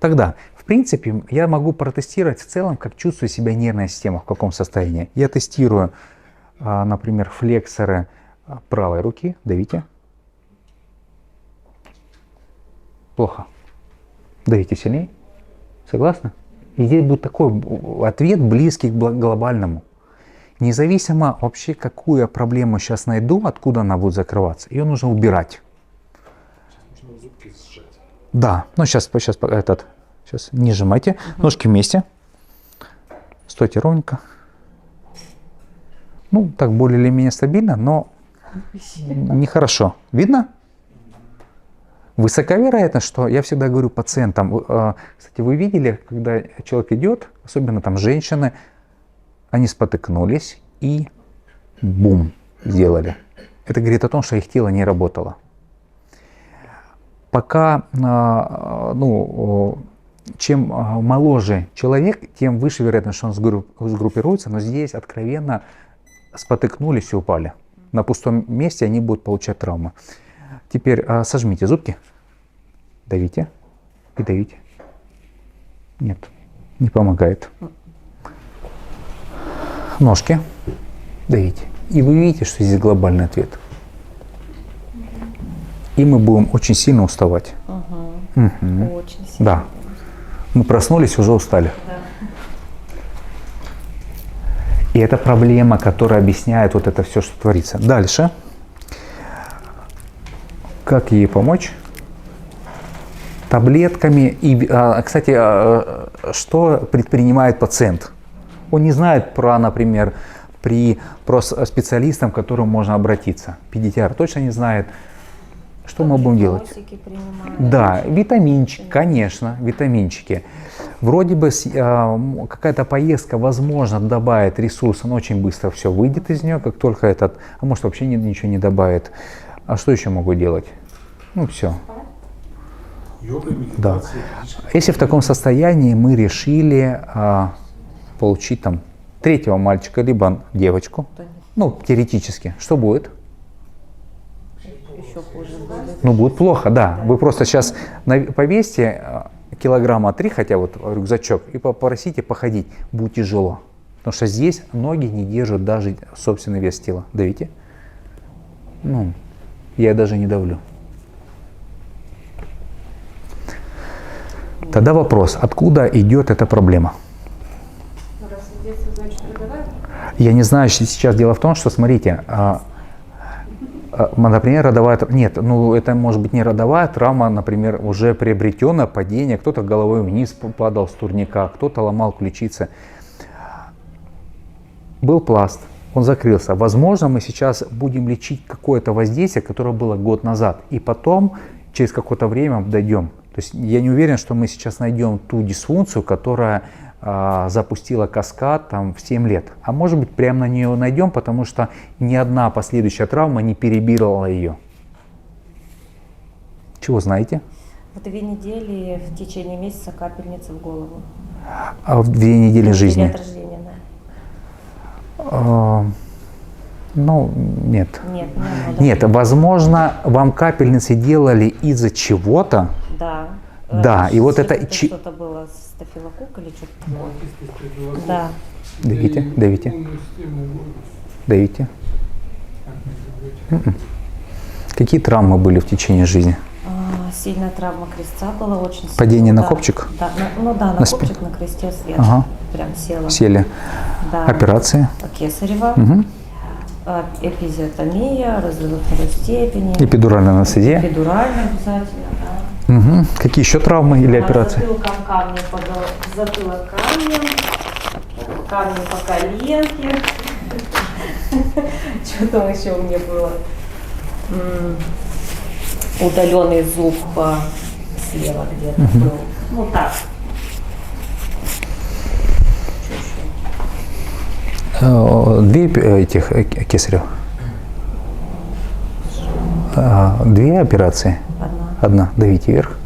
Тогда, в принципе, я могу протестировать в целом, как чувствует себя нервная система, в каком состоянии. Я тестирую, например, флексоры правой руки. Давите. Плохо. Давите сильнее. Согласны? И здесь будет такой ответ, близкий к глобальному. Независимо вообще, какую я проблему сейчас найду, откуда она будет закрываться, ее нужно убирать. Сейчас нужно зубки сжать. Да, ну сейчас не сжимайте, ножки вместе. Стойте ровненько. Ну, так более или менее стабильно, но нехорошо. Видно? Высока вероятность, что я всегда говорю пациентам, кстати, вы видели, когда человек идет, особенно там женщины, они спотыкнулись и бум сделали. Это говорит о том, что их тело не работало. Пока, чем моложе человек, тем выше вероятность, что он сгруппируется, но здесь откровенно спотыкнулись и упали. На пустом месте они будут получать травмы. Теперь сожмите зубки, давите и давите. Нет, не помогает. Ножки, давите. И вы видите, что здесь глобальный ответ. И мы будем очень сильно уставать. Очень сильно. Да. Мы проснулись, уже устали. Да. И это проблема, которая объясняет вот это все, что творится. Дальше. Как ей помочь? Таблетками. И, кстати, что предпринимает пациент? Он не знает про, например, про специалистам, к которым можно обратиться. Педиатр точно не знает. Что мы будем делать? Да, витаминчики, конечно, витаминчики. Вроде бы какая-то поездка, возможно, добавит ресурс, он очень быстро все выйдет из нее, как только этот, а может вообще ничего не добавит. А что еще могу делать? Ну все. Йога, Да. медитация, физическая. Если в таком состоянии мы решили получить там третьего мальчика, либо девочку, ну, теоретически, что будет? Еще хуже будет. Ну, будет плохо, да. Вы просто сейчас повесьте килограмма 3, хотя вот рюкзачок, и попросите походить. Будет тяжело. Потому что здесь ноги не держат даже собственный вес тела. Давите. Ну, я даже не давлю. Тогда вопрос, откуда идет эта проблема? Раз в детстве, значит, родовая? Я не знаю, сейчас дело в том, что, смотрите, например, родовая травма, нет, ну это может быть не родовая травма, например, уже приобретенное падение, кто-то головой вниз падал с турника, кто-то ломал ключицы. Был пласт, он закрылся. Возможно, мы сейчас будем лечить какое-то воздействие, которое было год назад, и потом через какое-то время дойдем. То есть я не уверен, что мы сейчас найдем ту дисфункцию, которая запустила каскад там, в 7 лет. А может быть, прямо на нее найдем, потому что ни одна последующая травма не перебирала ее. Чего знаете? В 2 недели в течение месяца капельница в голову. А в 2 недели жизни? От рождения, да. Ну, нет. Нет, не одно, да. Нет, возможно, вам капельницы делали из-за чего-то. Да. Да, и вот это что-то было, стафилококк или что-то такое. Да. Давите, давите, давите. Какие травмы были в течение жизни? Сильная травма крестца была, очень сильная. Падение на Да, копчик? Да, на На копчик, на кресте сверху. Ага. Прям села. Сели. Да. Операции? Кесарева. Угу. Эпизиотомия, разрывы второй степени. Эпидуральная анестезия? Эпидуральная обязательно, да. Угу. Какие еще травмы или операции? Затылком камни затылок камнем, камни по коленке. Что там еще у меня было? Удаленный зуб слева где-то был. Ну так. Что еще? 2 этих кесарева? 2 операции? Одна. Давите вверх.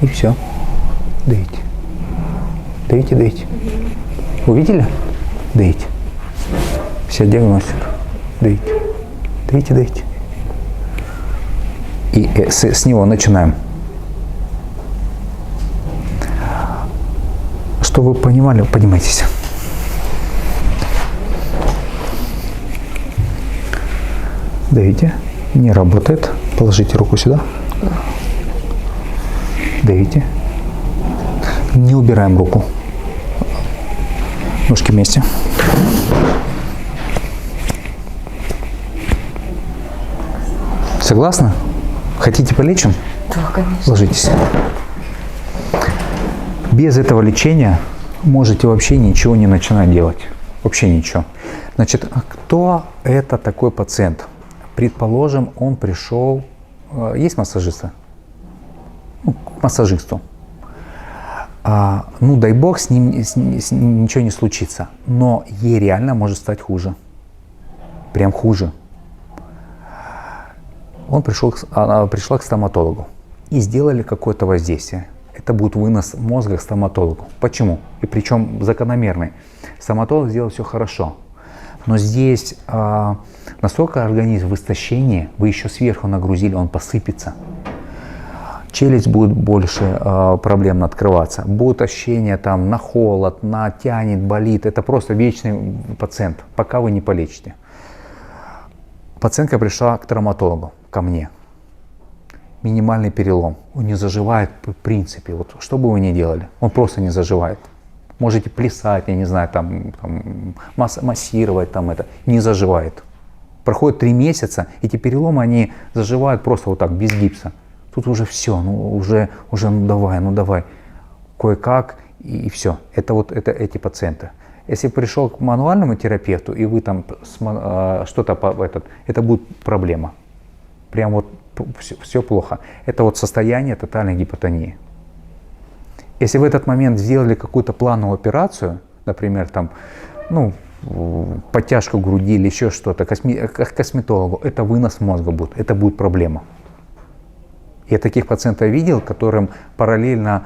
И все. Давите. Давите, давите. Увидели? Давите. Вся диагностика. Давите. Давите, давите. И с него начинаем. Чтобы вы понимали, поднимайтесь. Давите. Не работает. Положите руку сюда. Давите. Не убираем руку. Ножки вместе. Согласны? Хотите полечим? Да, конечно. Ложитесь. Без этого лечения можете вообще ничего не начинать делать. Вообще ничего. Значит, кто это такой пациент? Предположим, он пришел, есть массажисты? Ну, к массажисту. Ну, дай бог, с ним ничего не случится. Но ей реально может стать хуже. Прям хуже. Она пришла к стоматологу и сделали какое-то воздействие. Это будет вынос мозга к стоматологу. Почему? И причем закономерный. Стоматолог сделал все хорошо. Но здесь настолько организм в истощении, вы еще сверху нагрузили, он посыпется. Челюсть будет больше проблемно открываться. Будет ощущение там на холод, тянет, болит. Это просто вечный пациент, пока вы не полечите. Пациентка пришла к травматологу, ко мне. Минимальный перелом. Он не заживает в принципе. Вот, что бы вы ни делали, он просто не заживает. Можете плясать, я не знаю, там массировать, не заживает. Проходит 3 месяца, эти переломы, они заживают просто вот так, без гипса. Тут уже все, уже давай, кое-как и все. Это эти пациенты. Если пришел к мануальному терапевту и вы там что-то, это будет проблема. Прям вот все плохо. Это вот состояние тотальной гипотонии. Если в этот момент сделали какую-то плановую операцию, например, подтяжку груди или еще что-то, к косметологу, это вынос мозга будет, это будет проблема. Я таких пациентов видел, которым параллельно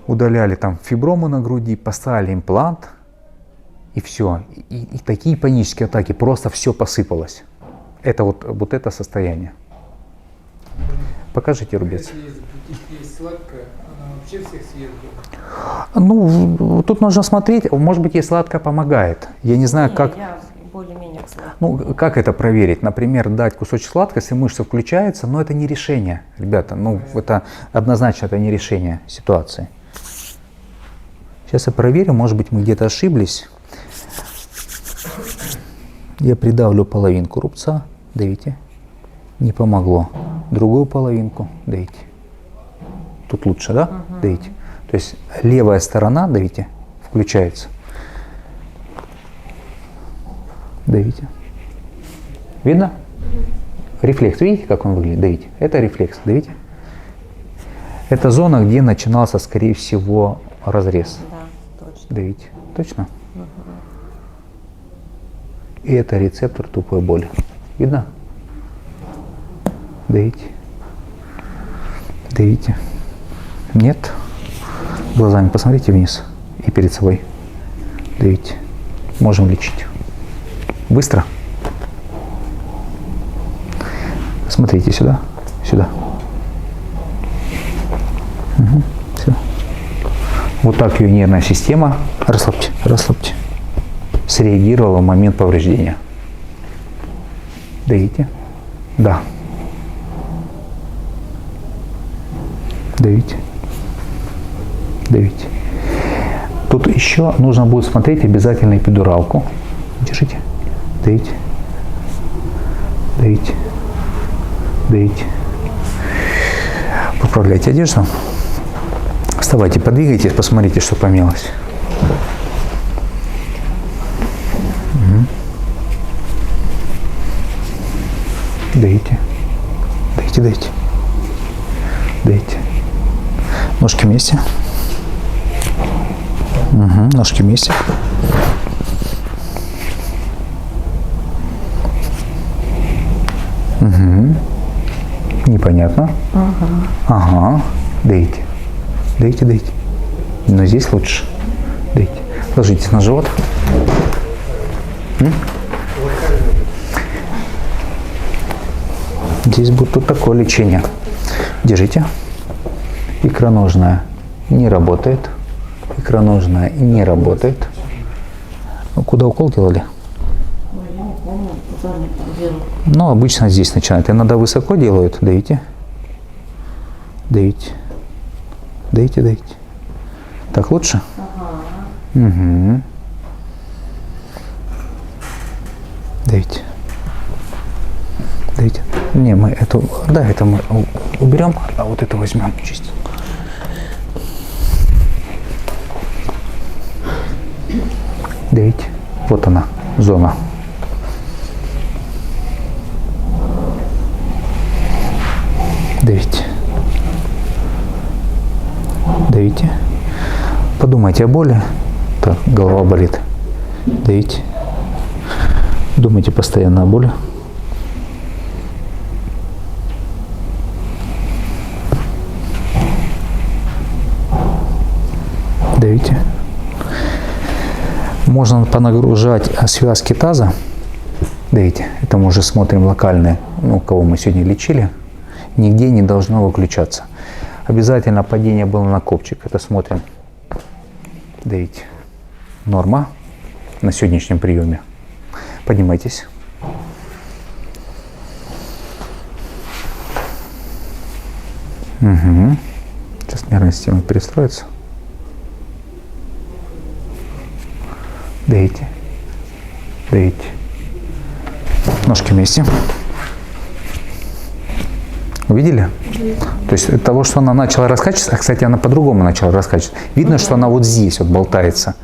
удаляли фибромы на груди, поставили имплант, и все. И такие панические атаки, просто все посыпалось. Это вот это состояние. Покажите рубец. Если запретить есть сладкое, она вообще всех съест? Тут нужно смотреть, может быть, ей сладкое помогает. Я не знаю, как... Я более-менее сладкая. Как это проверить? Например, дать кусочек сладкости, мышца включается, но это не решение, ребята. Это однозначно это не решение ситуации. Сейчас я проверю, может быть, мы где-то ошиблись. Я придавлю половинку рубца, давите. Не помогло. Другую половинку давите. Тут лучше, да? Давите. То есть левая сторона, давите, включается. Давите. Видно? Рефлекс. Видите, как он выглядит? Давите. Это рефлекс. Давите. Это зона, где начинался, скорее всего, разрез. Да, точно. Давите. Точно? И это рецептор тупой боли. Видно? Давите. Давите. Нет? Глазами посмотрите вниз и перед собой. Давите. Можем лечить. Быстро. Смотрите сюда. Сюда. Все. Вот так ее нервная система, расслабьте, среагировала в момент повреждения. Давите. Да. Давите. Давите. Тут еще нужно будет смотреть обязательно эпидуралку. Держите. Давите. Давите. Давите. Поправляйте одежду. Вставайте, подвигайтесь, посмотрите, что поменялось. Давите. Давите. Давите. Ножки вместе. Ножки вместе. Непонятно. Ага. Давите. Давите. Но здесь лучше. Давите. Ложитесь на живот. Здесь будет тут такое лечение. Держите. Икроножная не работает. икроножная не работает. Ну, куда укол делали? Я не помню, куда они там делают. Ну, обычно здесь начинают. Иногда высоко делают. Давите. Давите. Давите, давите. Так лучше? Ага. Угу. Давите. Давите. Не, мы эту... Да, это мы уберем, а вот это возьмем чисто. Давите. Вот она, зона. Давите. Давите. Подумайте о боли. Так, голова болит. Давите. Думайте постоянно о боли. Давите. Можно понагружать связки таза. Давите. Это мы уже смотрим локальные, ну, кого мы сегодня лечили. Нигде не должно выключаться. Обязательно падение было на копчик. Это смотрим. Давите. Норма на сегодняшнем приеме. Поднимайтесь. Угу. Сейчас нервная система перестроится. Давите. Давите. Ножки вместе. Увидели? То есть от того, что она начала раскачиваться, а, кстати, она по-другому начала раскачиваться. Видно, что она вот здесь вот болтается.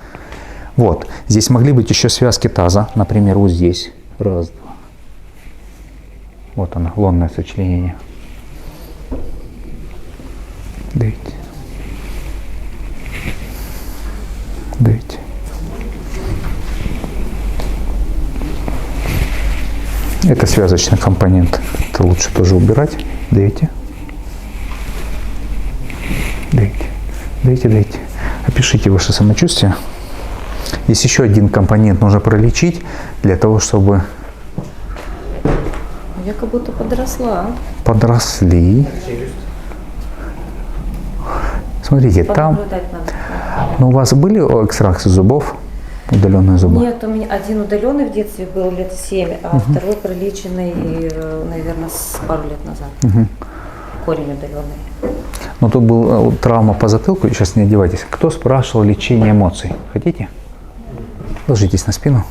Вот. Здесь могли быть еще связки таза. Например, вот здесь. Раз, два. Вот она, лонное сочленение. Давите. Давите. Это связочный компонент. Это лучше тоже убирать. Давите. Давите. Давите, давите. Опишите ваше самочувствие. Есть еще один компонент, нужно пролечить для того, чтобы... Я как будто подросла. Подросли. Смотрите, там... Понаблюдать надо. Ну, у вас были экстракции зубов? Удаленные зубы? Нет, у меня один удаленный в детстве был лет 7, а второй пролеченный, наверное, с пару лет назад. Корень удаленный. Ну, тут была травма по затылку, сейчас не одевайтесь. Кто спрашивал лечение эмоций? Хотите? Ложитесь на спину.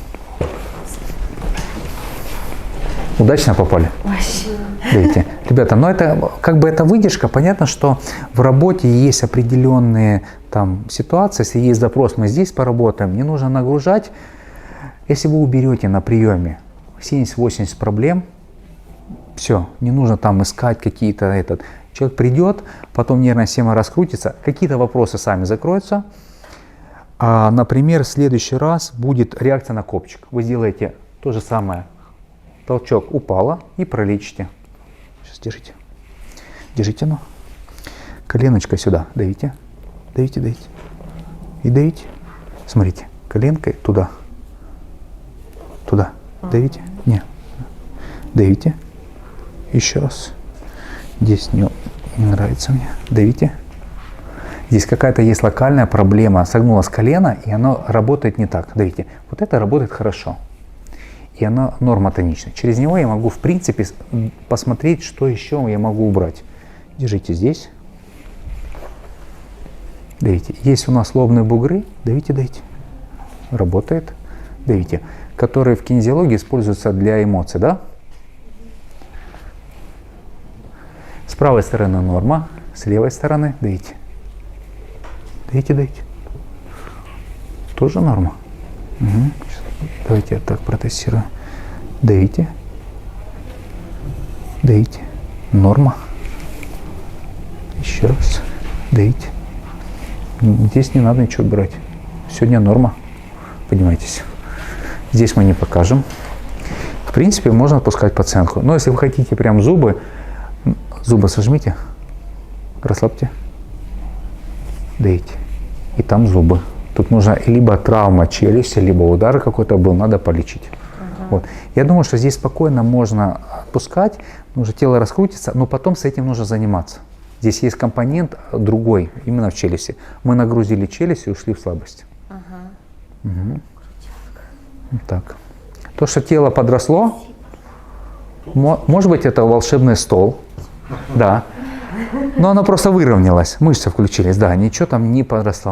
Удачно попали? Вообще. Видите? Ребята, но это как бы это выдержка. Понятно, что в работе есть определенные там ситуации. Если есть запрос, мы здесь поработаем. Не нужно нагружать. Если вы уберете на приеме 70-80 проблем, все, не нужно там искать какие-то этот. Человек придет, потом нервная система раскрутится, какие-то вопросы сами закроются. А, например, в следующий раз будет реакция на копчик. Вы сделаете то же самое. Толчок упала и пролечите. Сейчас держите. Держите, ну. Коленочкой сюда давите. Давите, давите. И давите. Смотрите, коленкой туда. Туда. Давите. Не. Давите. Еще раз. Здесь не нравится мне. Давите. Здесь какая-то есть локальная проблема. Согнулось колено, и оно работает не так. Давите. Вот это работает хорошо. И оно нормотонично. Через него я могу, в принципе, посмотреть, что еще я могу убрать. Держите здесь. Давите. Есть у нас лобные бугры. Давите, давите. Работает. Давите. Которые в кинезиологии используются для эмоций, да? С правой стороны норма, с левой стороны давите. Давите, давите. Тоже норма. Угу. Давайте я так протестирую. Давите. Давите. Норма. Еще раз. Давите. Здесь не надо ничего брать. Сегодня норма. Поднимайтесь. Здесь мы не покажем. В принципе, можно отпускать пациентку. Но если вы хотите прям зубы сожмите. Расслабьте. Давите. И там зубы. Тут нужно либо травма челюсти, либо удар какой-то был, надо полечить. Вот. Я думаю, что здесь спокойно можно отпускать, уже тело раскрутится, но потом с этим нужно заниматься. Здесь есть компонент другой, именно в челюсти. Мы нагрузили челюсть и ушли в слабость. Ага. Вот так. То, что тело подросло, может быть, это волшебный стол. Да. Но оно просто выровнялось. Мышцы включились. Да, ничего там не подросло.